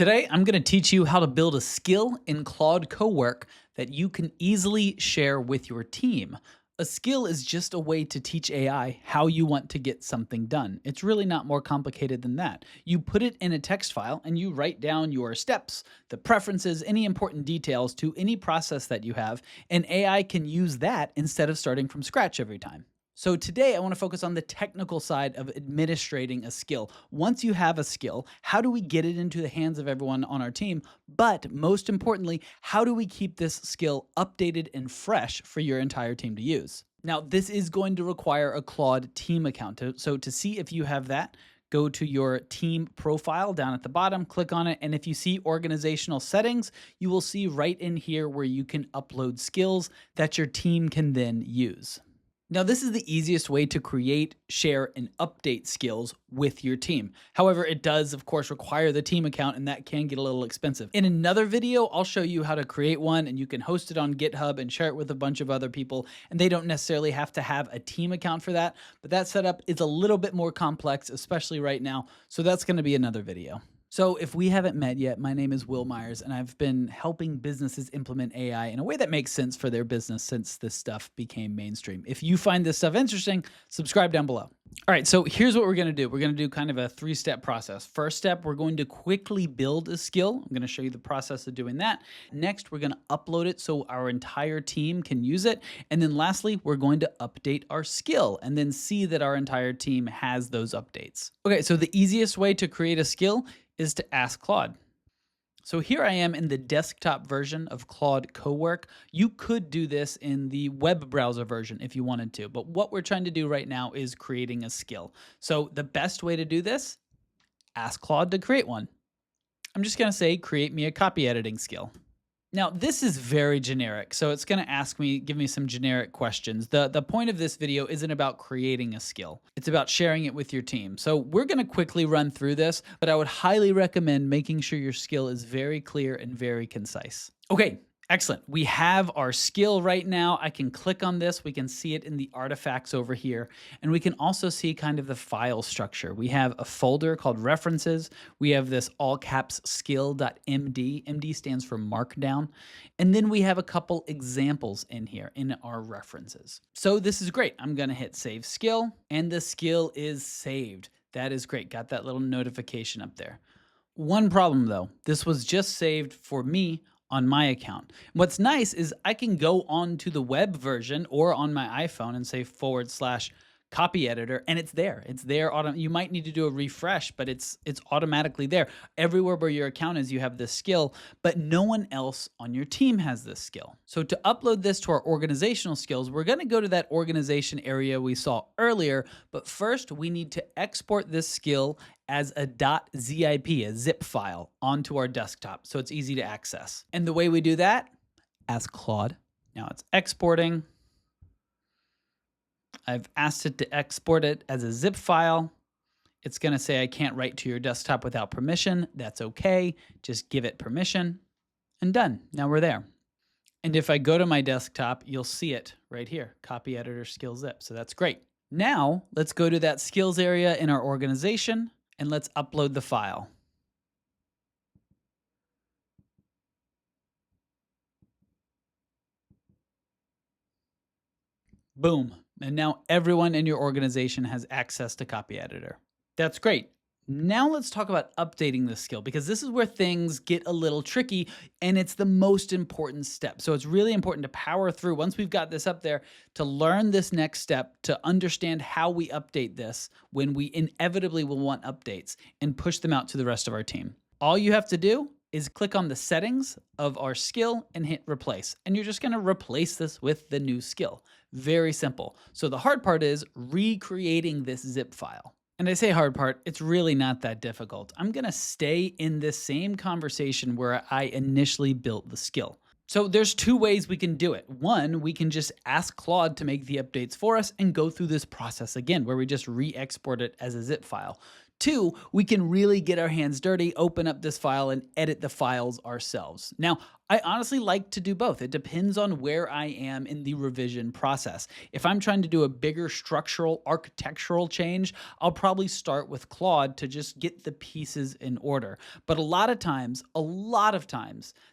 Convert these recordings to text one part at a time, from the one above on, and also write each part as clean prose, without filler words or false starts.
Today, I'm going to teach you how to build a skill in Claude Cowork that you can easily share with your team. A skill is just a way to teach AI how you want to get something done. It's really not more complicated than that. You put it in a text file and you write down your steps, the preferences, any important details to any process that you have, and AI can use that instead of starting from scratch every time. So today I want to focus on the technical side of administrating a skill. Once you have a skill, how do we get it into the hands of everyone on our team? But most importantly, how do we keep this skill updated and fresh for your entire team to use? Now, this is going to require a Claude Team account. So to see if you have that, go to your team profile down at the bottom, click on it, and if you see organizational settings, you will see right in here where you can upload skills that your team can then use. Now, this is the easiest way to create, share, and update skills with your team. However, it does, of course, require the team account, and that can get a little expensive. In another video, I'll show you how to create one, and you can host it on GitHub and share it with a bunch of other people, and they don't necessarily have to have a team account for that, but that setup is a little bit more complex, especially right now, so that's going to be another video. So if we haven't met yet, my name is Will Myers, and I've been helping businesses implement AI in a way that makes sense for their business since this stuff became mainstream. If you find this stuff interesting, subscribe down below. All right, so here's what we're going to do. We're going to do kind of a three-step process. First step, we're going to quickly build a skill. I'm going to show you the process of doing that. Next, we're going to upload it so our entire team can use it. And then lastly, we're going to update our skill and then see that our entire team has those updates. Okay, so the easiest way to create a skill is to ask Claude. So here I am in the desktop version of Claude Cowork. You could do this in the web browser version if you wanted to, but what we're trying to do right now is creating a skill. So the best way to do this, ask Claude to create one. I'm just going to say, create me a copy editing skill. Now, this is very generic, so it's going to give me some generic questions. The point of this video isn't about creating a skill. It's about sharing it with your team. So we're going to quickly run through this, but I would highly recommend making sure your skill is very clear and very concise. Okay. Excellent. We have our skill right now. I can click on this. We can see it in the artifacts over here. And we can also see kind of the file structure. We have a folder called references. We have this all caps skill.md. MD stands for markdown. And then we have a couple examples in here in our references. So this is great. I'm going to hit save skill and the skill is saved. That is great. Got that little notification up there. One problem though, this was just saved for me on my account. What's nice is I can go on to the web version or on my iPhone and say / copy editor, and it's there. It's there. You might need to do a refresh, but it's automatically there. Everywhere where your account is, you have this skill, but no one else on your team has this skill. So to upload this to our organizational skills, we're going to go to that organization area we saw earlier, but first we need to export this skill as a .zip, a zip file, onto our desktop so it's easy to access. And the way we do that, ask Claude. Now it's exporting. I've asked it to export it as a zip file. It's going to say I can't write to your desktop without permission. That's okay. Just give it permission and done. Now we're there. And if I go to my desktop, you'll see it right here, copy editor skill zip. So that's great. Now let's go to that skills area in our organization and let's upload the file. Boom. And now everyone in your organization has access to copy editor. That's great. Now let's talk about updating this skill because this is where things get a little tricky and it's the most important step. So it's really important to power through once we've got this up there to learn this next step, to understand how we update this when we inevitably will want updates and push them out to the rest of our team. All you have to do is click on the settings of our skill and hit replace. And you're just going to replace this with the new skill. Very simple. So the hard part is recreating this zip file. And I say hard part, it's really not that difficult. I'm going to stay in this same conversation where I initially built the skill. So there's two ways we can do it. One, we can just ask Claude to make the updates for us and go through this process again, where we just re-export it as a zip file. Two, we can really get our hands dirty, open up this file and edit the files ourselves. Now, I honestly like to do both. It depends on where I am in the revision process. If I'm trying to do a bigger structural, architectural change, I'll probably start with Claude to just get the pieces in order. But a lot of times,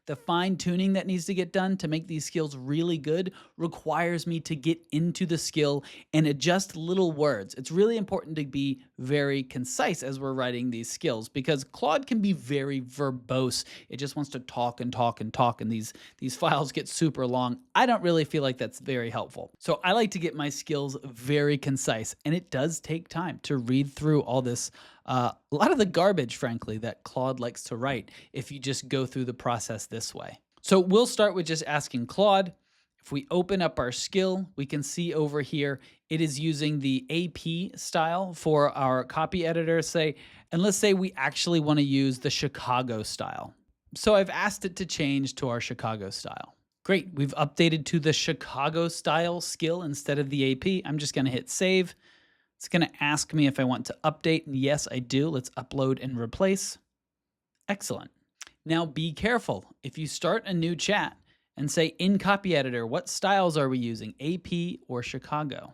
the fine tuning that needs to get done to make these skills really good requires me to get into the skill and adjust little words. It's really important to be very concise as we're writing these skills because Claude can be very verbose. It just wants to talk and talk and talk, and these files get super long. I don't really feel like that's very helpful. So I like to get my skills very concise, and it does take time to read through all this, a lot of the garbage, frankly, that Claude likes to write if you just go through the process this way. So we'll start with just asking Claude. If we open up our skill, we can see over here, it is using the AP style for our copy editor, say, and let's say we actually want to use the Chicago style. So I've asked it to change to our Chicago style. Great, we've updated to the Chicago style skill instead of the AP. I'm just gonna hit save. It's gonna ask me if I want to update, and yes, I do. Let's upload and replace. Excellent. Now be careful. If you start a new chat and say in copy editor, what styles are we using, AP or Chicago?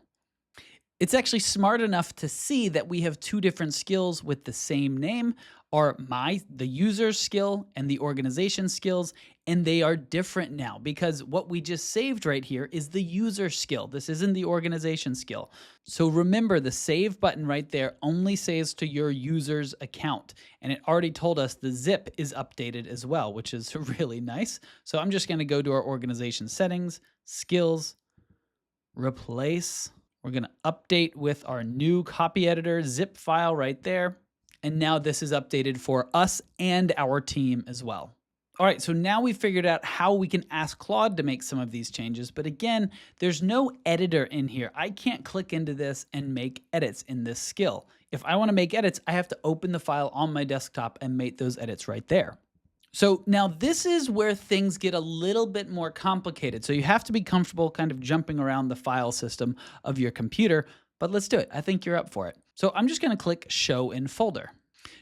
It's actually smart enough to see that we have two different skills with the same name, are the user skill and the organization skills, and they are different now because what we just saved right here is the user skill. This isn't the organization skill. So remember, the save button right there only saves to your user's account, and it already told us the zip is updated as well, which is really nice. So I'm just going to go to our organization settings, skills, replace. We're going to update with our new copy editor zip file right there. And now this is updated for us and our team as well. All right, so now we've figured out how we can ask Claude to make some of these changes. But again, there's no editor in here. I can't click into this and make edits in this skill. If I want to make edits, I have to open the file on my desktop and make those edits right there. So now this is where things get a little bit more complicated. So you have to be comfortable kind of jumping around the file system of your computer, but let's do it. I think you're up for it. So I'm just going to click Show in Folder.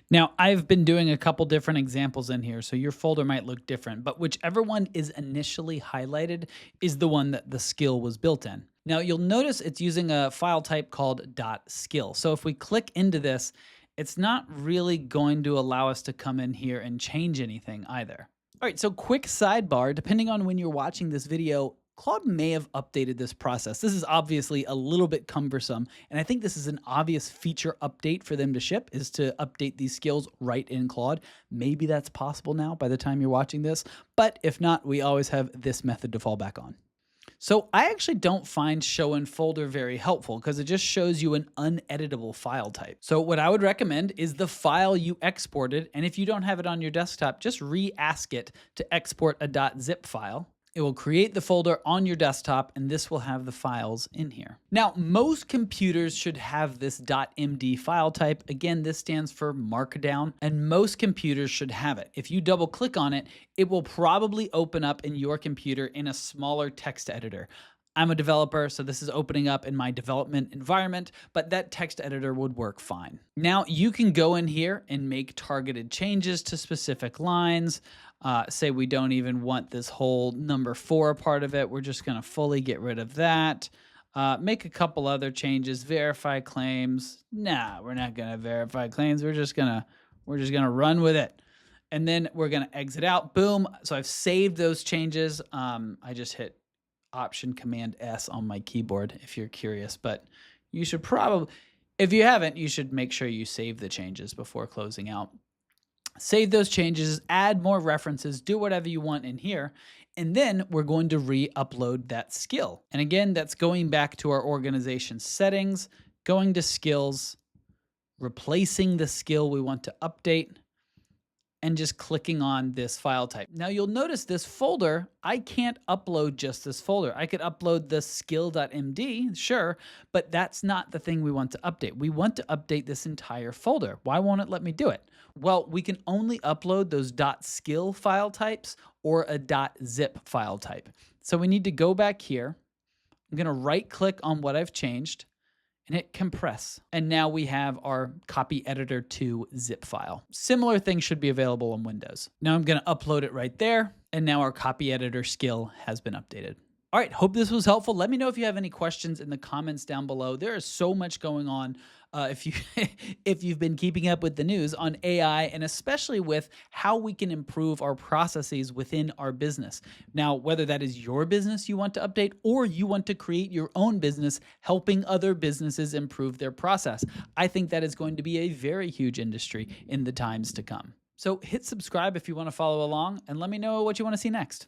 Now, I've been doing a couple different examples in here, so your folder might look different, but whichever one is initially highlighted is the one that the skill was built in. Now, you'll notice it's using a file type called .skill. So if we click into this, it's not really going to allow us to come in here and change anything either. All right, so quick sidebar, depending on when you're watching this video, Claude may have updated this process. This is obviously a little bit cumbersome, and I think this is an obvious feature update for them to ship, is to update these skills right in Claude. Maybe that's possible now by the time you're watching this, but if not, we always have this method to fall back on. So I actually don't find Show in Folder very helpful because it just shows you an uneditable file type. So what I would recommend is the file you exported, and if you don't have it on your desktop, just re-ask it to export a .zip file. It will create the folder on your desktop, and this will have the files in here. Now, most computers should have this .md file type. Again, this stands for Markdown, and most computers should have it. If you double click on it, it will probably open up in your computer in a smaller text editor. I'm a developer, so this is opening up in my development environment, but that text editor would work fine. Now, you can go in here and make targeted changes to specific lines. Say we don't even want this whole number 4 part of it. We're just going to fully get rid of that. Make a couple other changes. Verify claims. Nah, we're not going to verify claims. We're just gonna run with it. And then we're going to exit out. Boom. So I've saved those changes. I just hit Option Command S on my keyboard if you're curious, but you should probably, if you haven't, you should make sure you save the changes before closing out. Save those changes, add more references, do whatever you want in here, and then we're going to re-upload that skill. And again, that's going back to our organization settings, going to skills, replacing the skill we want to update, and just clicking on this file type. Now you'll notice this folder, I can't upload just this folder. I could upload the skill.md, sure, but that's not the thing we want to update. We want to update this entire folder. Why won't it let me do it? Well, we can only upload those .skill file types or a .zip file type. So we need to go back here. I'm gonna right click on what I've changed, and hit compress. And now we have our copy editor to zip file. Similar thing should be available on Windows. Now I'm going to upload it right there. And now our copy editor skill has been updated. All right, hope this was helpful. Let me know if you have any questions in the comments down below. There is so much going on if you if you've been keeping up with the news on AI, and especially with how we can improve our processes within our business. Now, whether that is your business you want to update or you want to create your own business helping other businesses improve their process, I think that is going to be a very huge industry in the times to come. So hit subscribe if you want to follow along, and let me know what you want to see next.